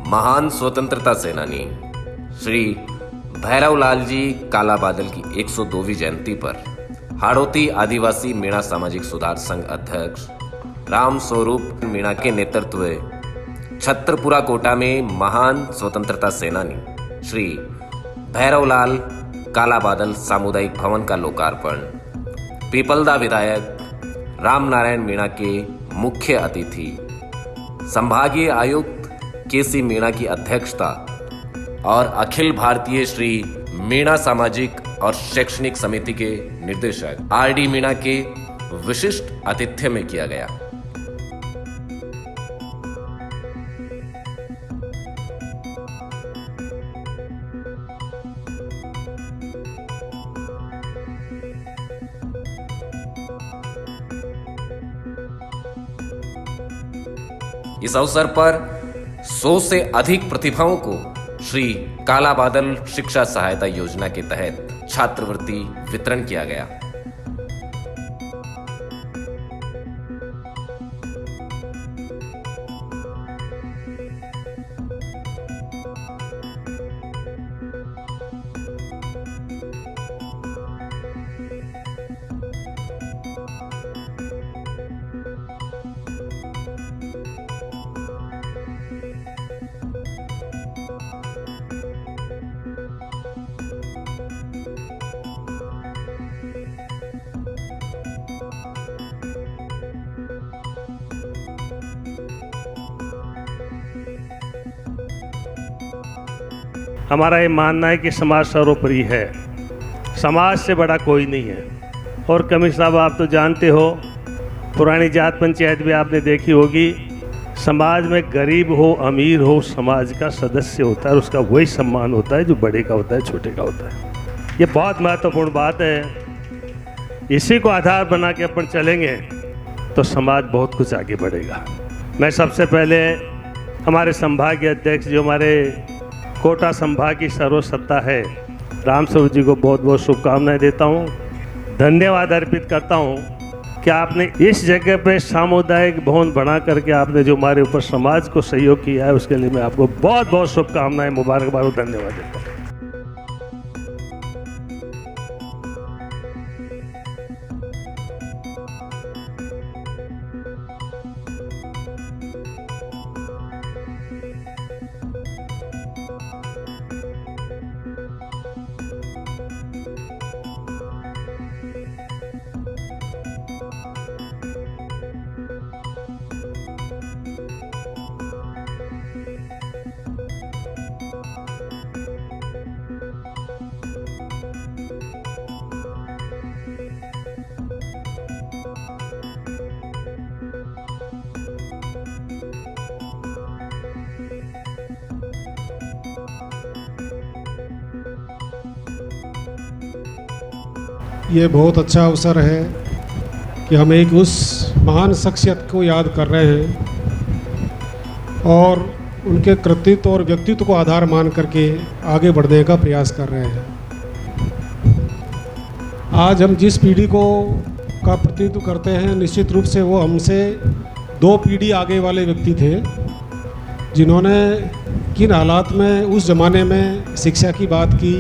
महान स्वतंत्रता सेनानी श्री भैरवलाल जी काला बादल की 102वीं जयंती पर हाड़ौती आदिवासी मीणा सामाजिक सुधार संघ अध्यक्ष राम स्वरूप मीणा के नेतृत्व में छत्रपुरा कोटा में महान स्वतंत्रता सेनानी श्री भैरवलाल काला बादल सामुदायिक भवन का लोकार्पण पीपलदा विधायक राम नारायण मीणा के मुख्य अतिथि संभागीय आयुक्त केसी मीणा की अध्यक्षता और अखिल भारतीय श्री मीणा सामाजिक और शैक्षणिक समिति के निर्देशक आर.डी. मीणा के विशिष्ट आतिथ्य में किया गया। इस अवसर पर 100 से अधिक प्रतिभाओं को श्री काला बादल शिक्षा सहायता योजना के तहत छात्रवृत्ति वितरण किया गया। हमारा ये मानना है कि समाज सर्वोपरि है, समाज से बड़ा कोई नहीं है। और कमिश्नर साहब, आप तो जानते हो, पुरानी जात पंचायत भी आपने देखी होगी, समाज में गरीब हो अमीर हो समाज का सदस्य होता है, उसका वही सम्मान होता है जो बड़े का होता है, छोटे का होता है। ये बहुत महत्वपूर्ण बात है। इसी को आधार बना के अपन चलेंगे तो समाज बहुत कुछ आगे बढ़ेगा। मैं सबसे पहले हमारे संभागीय अध्यक्ष जो हमारे कोटा संभाग की सर्वसत्ता है, राम स्वरूप जी को बहुत बहुत शुभकामनाएं देता हूं, धन्यवाद अर्पित करता हूं कि आपने इस जगह पे सामुदायिक भवन बना करके आपने जो हमारे ऊपर समाज को सहयोग किया है, उसके लिए मैं आपको बहुत बहुत शुभकामनाएं, मुबारकबाद और धन्यवाद देता हूँ। ये बहुत अच्छा अवसर है कि हम एक उस महान शख्सियत को याद कर रहे हैं और उनके कृतित्व और व्यक्तित्व को आधार मान करके आगे बढ़ने का प्रयास कर रहे हैं। आज हम जिस पीढ़ी का प्रतिनिधित्व करते हैं, निश्चित रूप से वो हमसे 2 पीढ़ी आगे वाले व्यक्ति थे, जिन्होंने किन हालात में उस ज़माने में शिक्षा की बात की,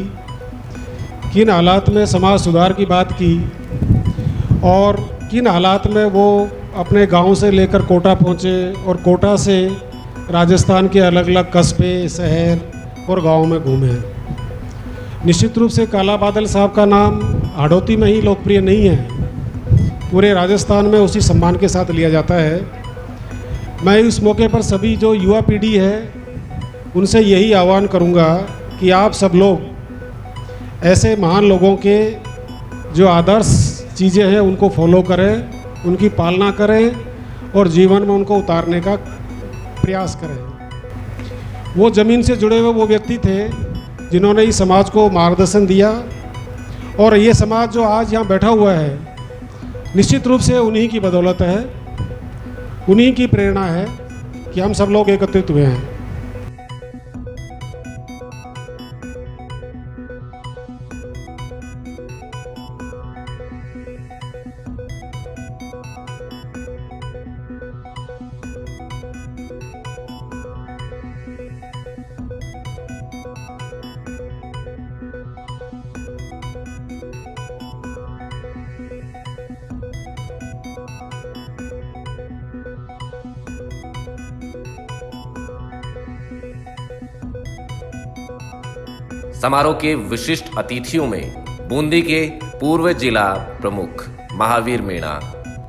किन हालात में समाज सुधार की बात की और किन हालात में वो अपने गांव से लेकर कोटा पहुँचे और कोटा से राजस्थान के अलग अलग कस्बे, शहर और गाँव में घूमे। निश्चित रूप से काला बादल साहब का नाम हाड़ौती में ही लोकप्रिय नहीं है, पूरे राजस्थान में उसी सम्मान के साथ लिया जाता है। मैं इस मौके पर सभी जो युवा पीढ़ी है उनसे यही आह्वान करूँगा कि आप सब लोग ऐसे महान लोगों के जो आदर्श चीज़ें हैं उनको फॉलो करें, उनकी पालना करें और जीवन में उनको उतारने का प्रयास करें। वो ज़मीन से जुड़े हुए वो व्यक्ति थे जिन्होंने इस समाज को मार्गदर्शन दिया और ये समाज जो आज यहाँ बैठा हुआ है, निश्चित रूप से उन्हीं की बदौलत है, उन्हीं की प्रेरणा है कि हम सब लोग एकत्रित हुए हैं। समारोह के विशिष्ट अतिथियों में बूंदी के पूर्व जिला प्रमुख महावीर मीणा,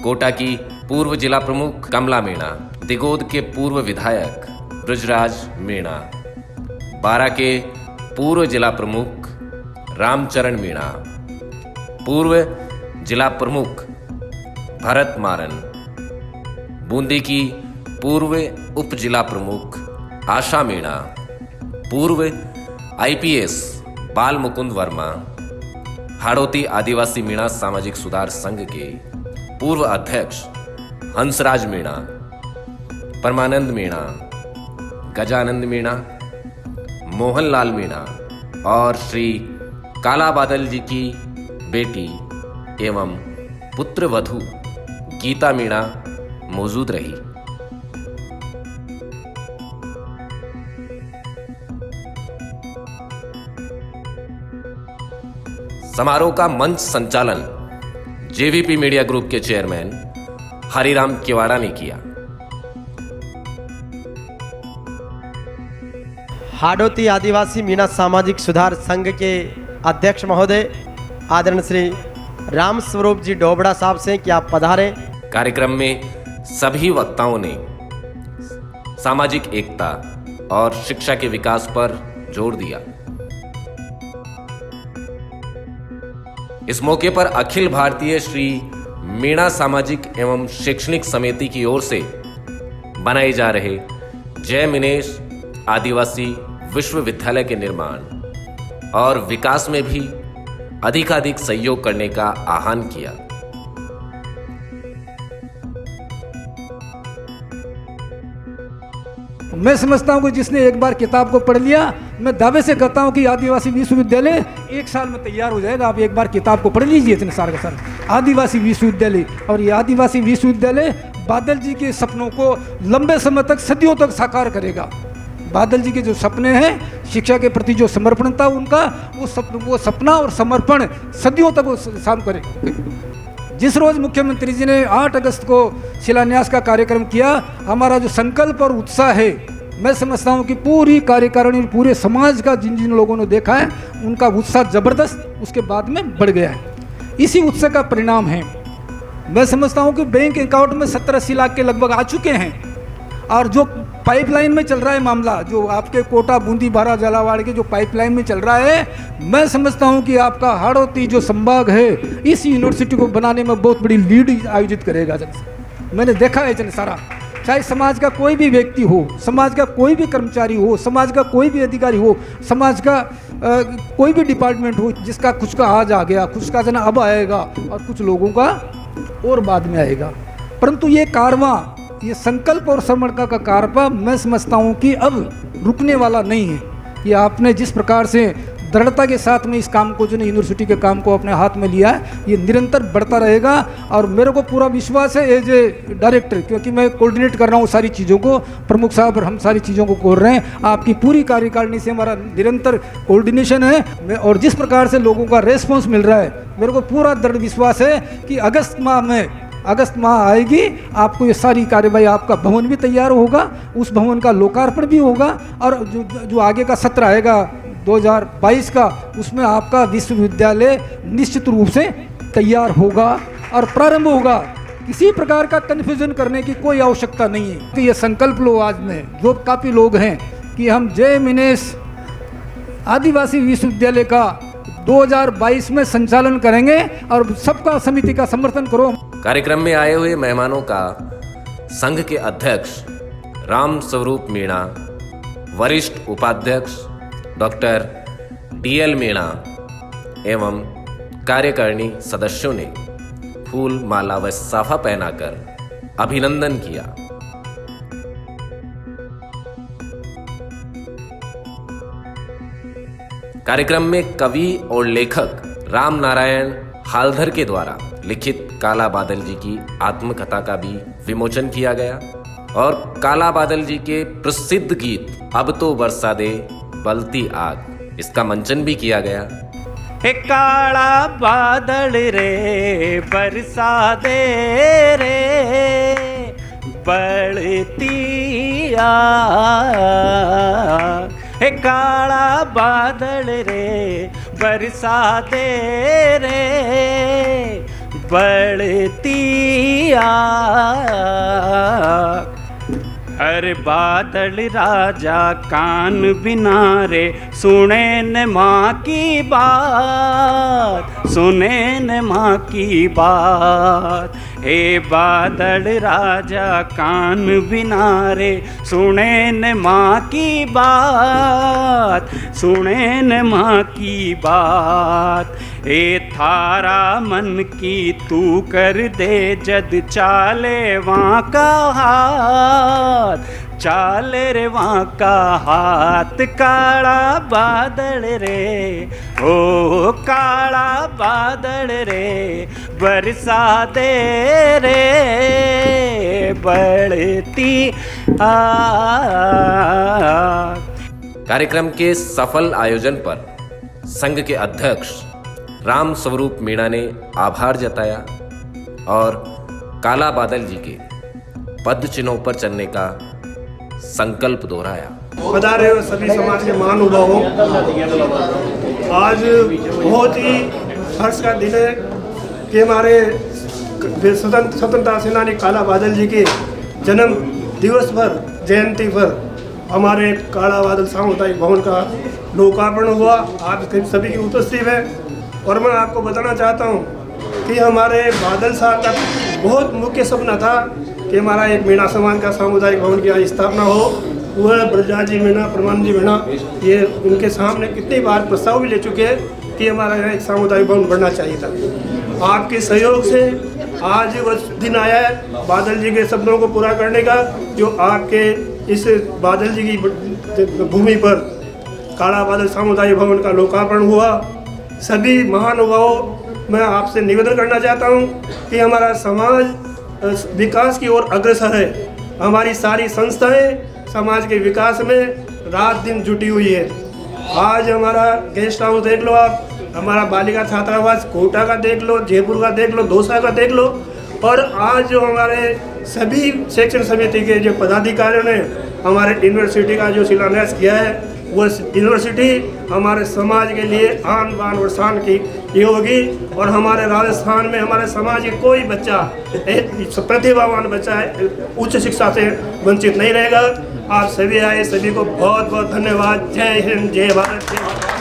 कोटा की पूर्व जिला प्रमुख कमला मीणा, दिगोद के पूर्व विधायक ब्रजराज मीणा, बारा के पूर्व जिला प्रमुख रामचरण मीणा, पूर्व जिला प्रमुख भरत मारन, बूंदी की पूर्व उप जिला प्रमुख आशा मीणा, पूर्व आईपीएस बाल मुकुंद वर्मा, हाड़ौती आदिवासी मीणा सामाजिक सुधार संघ के पूर्व अध्यक्ष हंसराज मीणा, परमानंद मीणा, गजानंद मीणा, मोहनलाल मीणा और श्री काला बादल जी की बेटी एवं पुत्र वधू गीता मीणा मौजूद रही। समारोह का मंच संचालन जेवीपी मीडिया ग्रुप के चेयरमैन हरिराम किवाड़ा ने किया। हाड़ौती आदिवासी मीणा सामाजिक सुधार संघ के अध्यक्ष महोदय आदरणीय श्री राम स्वरूप जी डोबड़ा साहब से कि आप पधारें। कार्यक्रम में सभी वक्ताओं ने सामाजिक एकता और शिक्षा के विकास पर जोर दिया। इस मौके पर अखिल भारतीय श्री मीणा सामाजिक एवं शैक्षणिक समिति की ओर से बनाए जा रहे जय मिनेश आदिवासी विश्वविद्यालय के निर्माण और विकास में भी अधिकाधिक सहयोग करने का आह्वान किया। मैं समझता हूं कि जिसने एक बार किताब को पढ़ लिया, मैं दावे से कहता हूं कि आदिवासी विश्वविद्यालय 1 साल में तैयार हो जाएगा। आप एक बार किताब को पढ़ लीजिए इतने साल का साल आदिवासी विश्वविद्यालय। और ये आदिवासी विश्वविद्यालय बादल जी के सपनों को लंबे समय तक, सदियों तक साकार करेगा। बादल जी के जो सपने हैं, शिक्षा के प्रति जो समर्पण था उनका, वो सपना और समर्पण सदियों तक वो शाम करेगा। जिस रोज मुख्यमंत्री जी ने 8 अगस्त को शिलान्यास का कार्यक्रम किया, हमारा जो संकल्प और उत्साह है, मैं समझता हूं कि पूरी कार्यकारिणी, पूरे समाज का जिन जिन लोगों ने देखा है, उनका उत्साह जबरदस्त उसके बाद में बढ़ गया है। इसी उत्साह का परिणाम है। मैं समझता हूं कि बैंक अकाउंट में 70-80 लाख के लगभग आ चुके हैं। और जो पाइपलाइन में चल रहा है मामला, जो आपके कोटा, बूंदी, बारा, झालावाड़ के जो पाइपलाइन में चल रहा है, मैं समझता हूं कि आपका हाड़ौती जो संभाग है, इस यूनिवर्सिटी को बनाने में बहुत बड़ी लीड आयोजित करेगा। मैंने देखा है जन सारा, चाहे समाज का कोई भी व्यक्ति हो, समाज का कोई भी कर्मचारी हो, समाज का कोई भी अधिकारी हो, समाज का कोई भी डिपार्टमेंट हो, जिसका कुछ का आज आ गया, कुछ का जना अब आएगा और कुछ लोगों का और बाद में आएगा। परंतु ये कारवां, ये संकल्प और समर्पण का कारवां, मैं समझता हूँ कि अब रुकने वाला नहीं है। ये आपने जिस प्रकार से दृढ़ता के साथ में इस काम को, जो यूनिवर्सिटी के काम को अपने हाथ में लिया है, ये निरंतर बढ़ता रहेगा। और मेरे को पूरा विश्वास है एज ए डायरेक्टर, क्योंकि मैं कोऑर्डिनेट कर रहा हूँ सारी चीज़ों को, प्रमुख साहब और हम सारी चीज़ों को कर रहे हैं। आपकी पूरी कार्यकारिणी से हमारा निरंतर कोऑर्डिनेशन है और जिस प्रकार से लोगों का रेस्पॉन्स मिल रहा है, मेरे को पूरा दृढ़ विश्वास है कि अगस्त माह आएगी, आपको ये सारी कार्यवाही, आपका भवन भी तैयार होगा, उस भवन का लोकार्पण भी होगा और जो आगे का सत्र आएगा 2022 का, उसमें आपका विश्वविद्यालय निश्चित रूप से तैयार होगा और प्रारंभ होगा। किसी प्रकार का कन्फ्यूजन करने की कोई आवश्यकता नहीं है कि ये संकल्प लो आज में, जो काफ़ी लोग हैं, कि हम जय मिनेश आदिवासी विश्वविद्यालय का 2022 में संचालन करेंगे और सबका समिति का समर्थन करो। कार्यक्रम में आए हुए मेहमानों का संघ के अध्यक्ष राम स्वरूप मीणा, वरिष्ठ उपाध्यक्ष डॉक्टर DL मीणा एवं कार्यकारिणी सदस्यों ने फूल, माला व साफा पहनाकर अभिनंदन किया। कार्यक्रम में कवि और लेखक राम नारायण हालधर के द्वारा लिखित काला बादल जी की आत्मकथा का भी विमोचन किया गया और काला बादल जी के प्रसिद्ध गीत अब तो बरसा दे बलती आग, इसका मंचन भी किया गया। हे काला बादल रे बरसा दे रे बलती आग, हे काला बादल रे बरसा दे रे बढ़ती आग। हर बादल राजा कान बिना रे सुने न माँ की बात, सुने न माँ की बात। हे बादल राजा कान बिना रे सुने न माँ की बात, सुने न माँ की बात। ए थारा मन की तू कर दे जद चाले वहाँ का हाथ, चाले रे वहाँ का हाथ। काला बादल रे ओ काला बादल रे बरसा दे रे बढ़ती आग। कार्यक्रम के सफल आयोजन पर संघ के अध्यक्ष राम स्वरूप मीणा ने आभार जताया और काला बादल जी के पद चिन्हों पर चलने का संकल्प दोहराया। पधारे हुए सभी समाज के महानुभावों, आज बहुत ही हर्ष का दिन है कि हमारे स्वतंत्रता सेनानी काला बादल जी के जन्म दिवस पर, जयंती पर हमारे काला बादल सामुदायिक भवन का लोकार्पण हुआ। आप सभी की उपस्थित है और मैं आपको बताना चाहता हूँ कि हमारे बादल साहब का बहुत मुख्य सपना था कि हमारा एक मीणा समाज का सामुदायिक भवन की स्थापना हो। वह ब्रजराज जी मीणा, परमानंद जी मीणा, ये उनके सामने कितनी बार प्रस्ताव भी ले चुके हैं कि हमारा यहाँ एक सामुदायिक भवन बनना चाहिए था। आपके सहयोग से आज वह दिन आया है बादल जी के सपनों को पूरा करने का, जो आपके इस बादल जी की भूमि पर काला बादल सामुदायिक भवन का लोकार्पण हुआ। सभी महानुभावों, मैं आपसे निवेदन करना चाहता हूँ कि हमारा समाज विकास की ओर अग्रसर है। हमारी सारी संस्थाएं समाज के विकास में रात दिन जुटी हुई है। आज हमारा गेस्ट हाउस देख लो आप, हमारा बालिका छात्रावास कोटा का देख लो, जयपुर का देख लो, दौसा का देख लो, और आज जो हमारे सभी शिक्षण समिति के जो पदाधिकारियों ने हमारे यूनिवर्सिटी का जो शिलान्यास किया है, वो यूनिवर्सिटी हमारे समाज के लिए आन बान और शान की ये होगी। और हमारे राजस्थान में हमारे समाज के कोई बच्चा, प्रतिभावान बच्चा है, उच्च शिक्षा से वंचित नहीं रहेगा। आप सभी आए, सभी को बहुत बहुत धन्यवाद। जय हिंद, जय भारत, जय भारत।